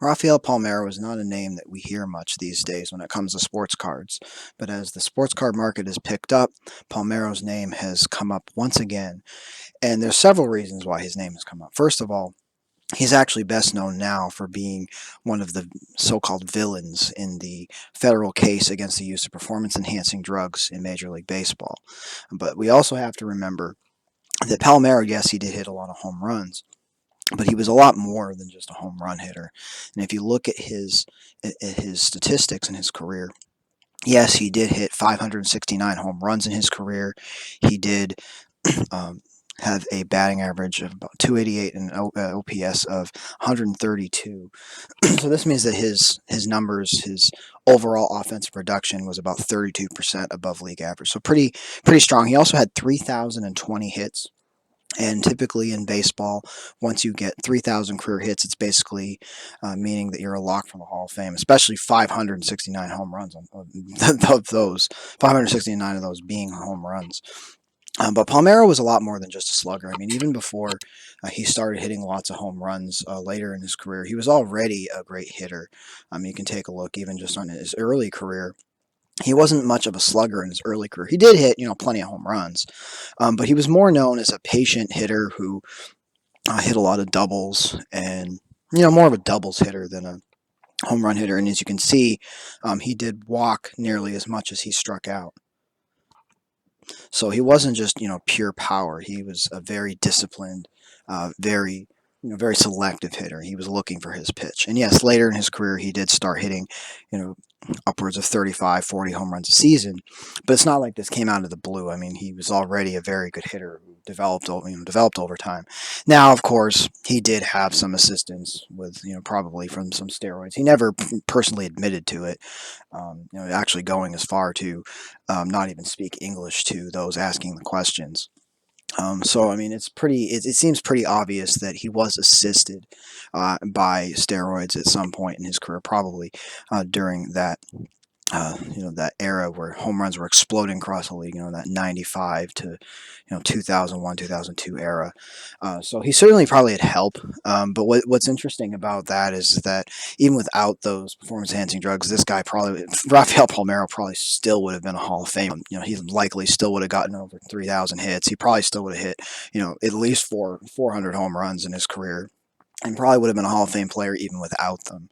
Rafael Palmeiro is not a name that we hear much these days when it comes to sports cards, but as the sports card market has picked up, Palmeiro's name has come up once again, and there's several reasons why his name has come up. First of all, he's actually best known now for being one of the so-called villains in the federal case against the use of performance-enhancing drugs in Major League Baseball. But we also have to remember that Palmeiro, yes, he did hit a lot of home runs, but he was a lot more than just a home run hitter. And if you look at his statistics in his career, yes, he did hit 569 home runs in his career. He did um, have a batting average of about 288 and an OPS of 132. So this means that his numbers, his overall offensive production was about 32% above league average. So pretty strong. He also had 3,020 hits. And typically in baseball, once you get 3,000 career hits, it's basically meaning that you're a lock for the Hall of Fame, especially 569 home runs of those, 569 of those being home runs. But Palmeiro was a lot more than just a slugger. I mean, even before he started hitting lots of home runs later in his career, he was already a great hitter. You can take a look even just on his early career. He wasn't much of a slugger in his early career. He did hit, plenty of home runs, but he was more known as a patient hitter who hit a lot of doubles and, more of a doubles hitter than a home run hitter. And as you can see, he did walk nearly as much as he struck out. So he wasn't just, pure power. He was a very disciplined, very selective hitter. He was looking for his pitch. And yes, later in his career, he did start hitting, upwards of 35, 40 home runs a season. But it's not like this came out of the blue. I mean, he was already a very good hitter who developed over time. Now, of course, he did have some assistance with, probably from some steroids. He never personally admitted to it, actually going as far to not even speak English to those asking the questions. So I mean, it seems pretty obvious that he was assisted by steroids at some point in his career, probably during that era where home runs were exploding across the league, that 95 to 2001, 2002 era. So he certainly probably had help. But what's interesting about that is that even without those performance enhancing drugs, this guy probably, Rafael Palmeiro, probably still would have been a Hall of Fame. He likely still would have gotten over 3,000 hits. He probably still would have hit, at least 400 home runs in his career, and probably would have been a Hall of Fame player even without them.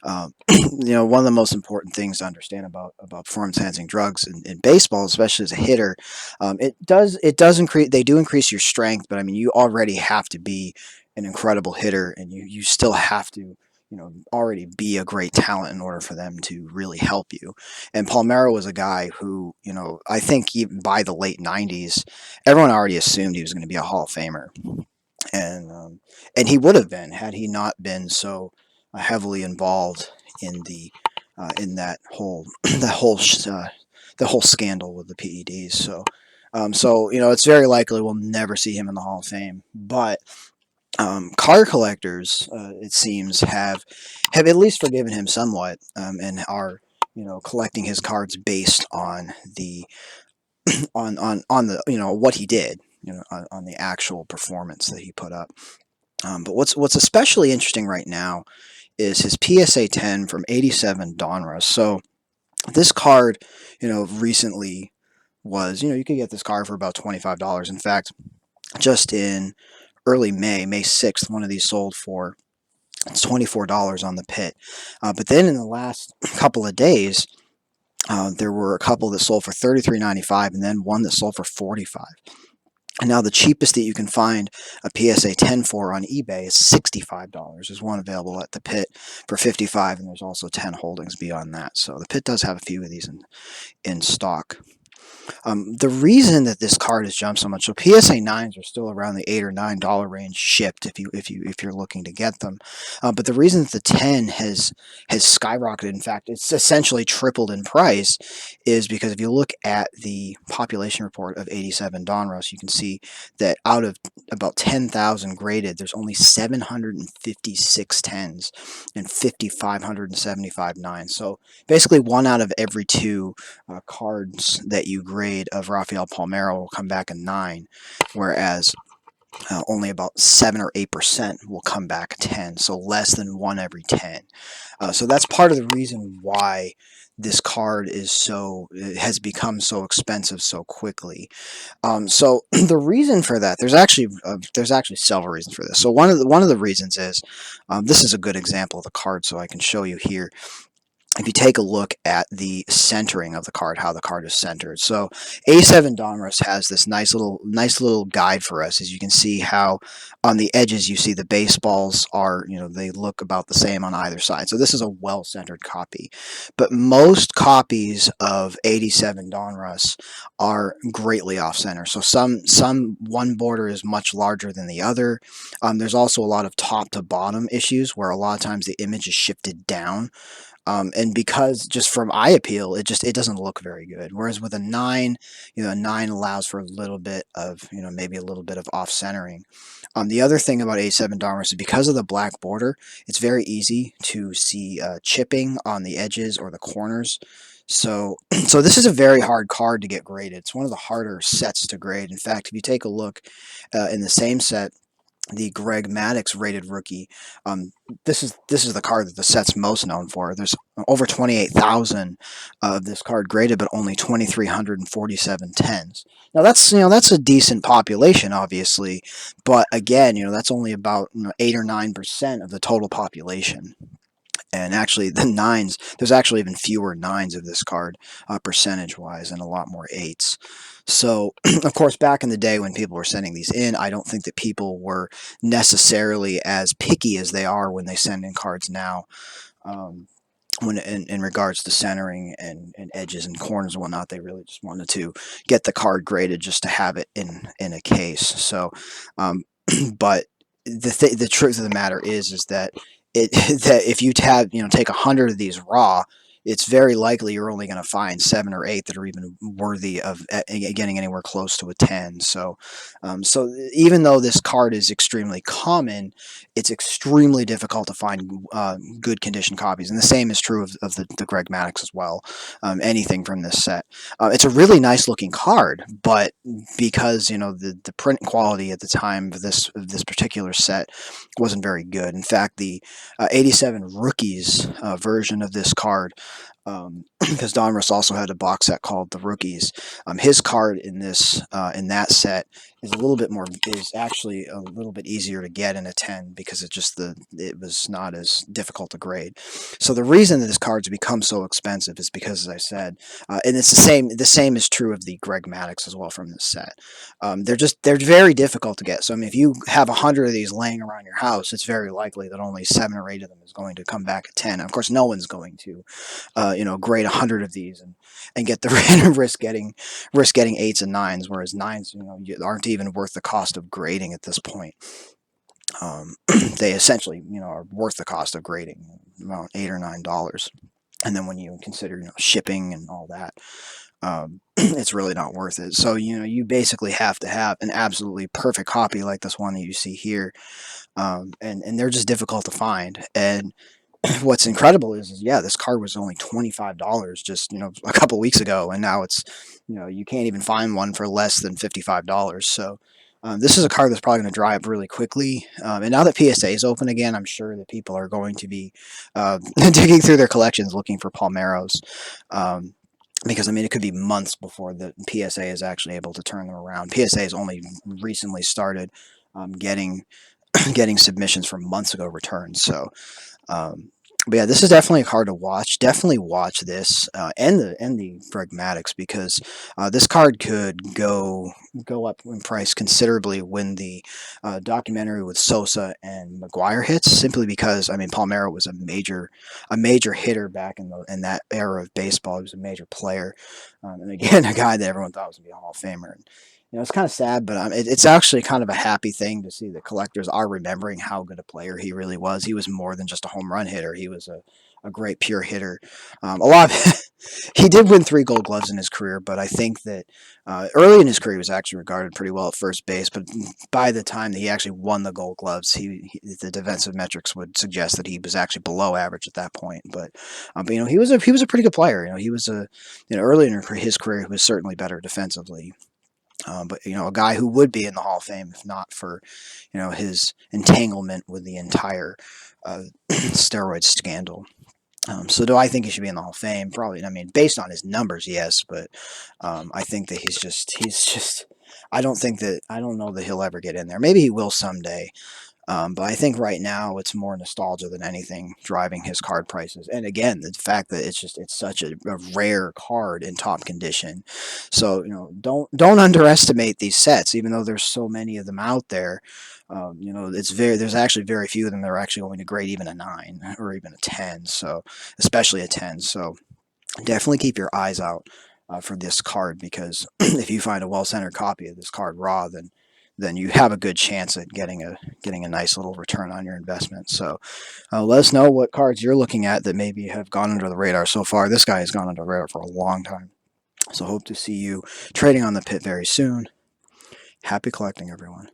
One of the most important things to understand about performance enhancing drugs in baseball, especially as a hitter, it does increase. They do increase your strength, but I mean, you already have to be an incredible hitter, and you still have to. Already be a great talent in order for them to really help you. And Palmeiro was a guy who, I think even by the late '90s, everyone already assumed he was going to be a Hall of Famer, and he would have been had he not been so heavily involved in the in that whole the whole scandal with the PEDs. So it's very likely we'll never see him in the Hall of Fame. But card collectors, it seems, have at least forgiven him somewhat, and are collecting his cards based on the on the what he did, on the actual performance that he put up. But what's especially interesting right now is his PSA 10 from '87 Donruss. So this card, recently was, you could get this card for about $25. In fact, just in early May 6th, one of these sold for $24 on the pit. But then in the last couple of days, there were a couple that sold for $33.95, and then one that sold for $45. And now the cheapest that you can find a PSA 10 for on eBay is $65. There's one available at the pit for $55, and there's also 10 holdings beyond that. So the pit does have a few of these in stock. The reason that this card has jumped so much, so PSA 9s are still around the $8 or $9 range shipped if you're looking to get them, but the reason that the 10 has skyrocketed, in fact, it's essentially tripled in price, is because if you look at the population report of '87 Donruss, you can see that out of about 10,000 graded, there's only 756 10s and 5,575 9s. So basically, one out of every two cards that you grade of Rafael Palmeiro will come back a 9, whereas only about 7 or 8% will come back 10, so less than 1 every 10. So that's part of the reason why this card has become so expensive so quickly. So the reason for that, there's actually several reasons for this. So one of the reasons is, this is a good example of the card, so I can show you here. If you take a look at the centering of the card, how the card is centered. So A7 Donruss has this nice little guide for us. As you can see how on the edges you see the baseballs are, they look about the same on either side. So this is a well-centered copy. But most copies of 87 Donruss are greatly off-center. So some one border is much larger than the other. There's also a lot of top to bottom issues where a lot of times the image is shifted down, and because just from eye appeal, it doesn't look very good. Whereas with a nine, a nine allows for a little bit of, maybe a little bit of off centering. The other thing about A7 Dharma is because of the black border, it's very easy to see chipping on the edges or the corners. So, so this is a very hard card to get graded. It's one of the harder sets to grade. In fact, if you take a look in the same set, the Greg Maddux rated rookie. This is the card that the set's most known for. There's over 28,000 of this card graded, but only 2,347 tens. Now that's a decent population, obviously, but again, that's only about 8 or 9% of the total population. And actually, the nines, there's actually even fewer nines of this card, percentage wise, and a lot more eights. So, of course, back in the day when people were sending these in, I don't think that people were necessarily as picky as they are when they send in cards now. Um, when in regards to centering and edges and corners and whatnot, they really just wanted to get the card graded just to have it in a case. So, um, but the truth of the matter is that that if you take 100 of these raw, it's very likely you're only going to find 7 or 8 that are even worthy of getting anywhere close to a 10. So even though this card is extremely common, it's extremely difficult to find good condition copies, and the same is true of the Greg Maddux as well. Anything from this set, it's a really nice looking card, but because the print quality at the time of this particular set wasn't very good. In fact, the 87 Rookies version of this card, because Donruss also had a box set called the Rookies. His card in that set is actually a little bit easier to get in a 10 because it was not as difficult to grade. So the reason that this card's become so expensive is because, as I said, and it's the same is true of the Greg Maddux as well from this set. They're very difficult to get. So I mean, if you have 100 of these laying around your house, it's very likely that only 7 or 8 of them is going to come back a 10. Of course, no one's going to grade 100 of these and get the risk getting eights and nines, whereas nines aren't even worth the cost of grading at this point. They essentially are worth the cost of grading, around $8 or $9, and then when you consider shipping and all that, it's really not worth it. So you basically have to have an absolutely perfect copy like this one that you see here, and they're just difficult to find. And what's incredible is yeah, this card was only $25 just a couple weeks ago, and now it's you can't even find one for less than $55. So this is a card that's probably going to dry up really quickly. And now that PSA is open again, I'm sure that people are going to be digging through their collections looking for Palmeiros. Because I mean, it could be months before the PSA is actually able to turn them around. PSA has only recently started getting getting submissions from months ago returned. So, but yeah, this is definitely a card to watch. Definitely watch this and the Greg Maddux, because this card could go up in price considerably when the documentary with Sosa and McGuire hits. Simply because I mean, Palmeiro was a major hitter back in that era of baseball. He was a major player, and again, a guy that everyone thought was going to be a Hall of Famer. And, it's kind of sad, but it's actually kind of a happy thing to see that collectors are remembering how good a player he really was. He was more than just a home run hitter. He was a great pure hitter. A lot of he did win 3 Gold Gloves in his career, but I think that early in his career he was actually regarded pretty well at first base. But by the time that he actually won the Gold Gloves, the defensive metrics would suggest that he was actually below average at that point. But he was a pretty good player. He was early in his career he was certainly better defensively. But a guy who would be in the Hall of Fame if not for his entanglement with the entire steroid scandal. So do I think he should be in the Hall of Fame? Probably. I mean, based on his numbers, yes, but I think that he's just. I don't know that he'll ever get in there. Maybe he will someday. But I think right now it's more nostalgia than anything driving his card prices. And again, the fact that it's such a rare card in top condition. So don't underestimate these sets, even though there's so many of them out there. There's actually very few of them that are actually going to grade even a 9 or even a 10. So especially a 10. So definitely keep your eyes out for this card, because if you find a well-centered copy of this card raw, then you have a good chance at getting a nice little return on your investment. So let us know what cards you're looking at that maybe have gone under the radar so far. This guy has gone under the radar for a long time. So hope to see you trading on the pit very soon. Happy collecting, everyone.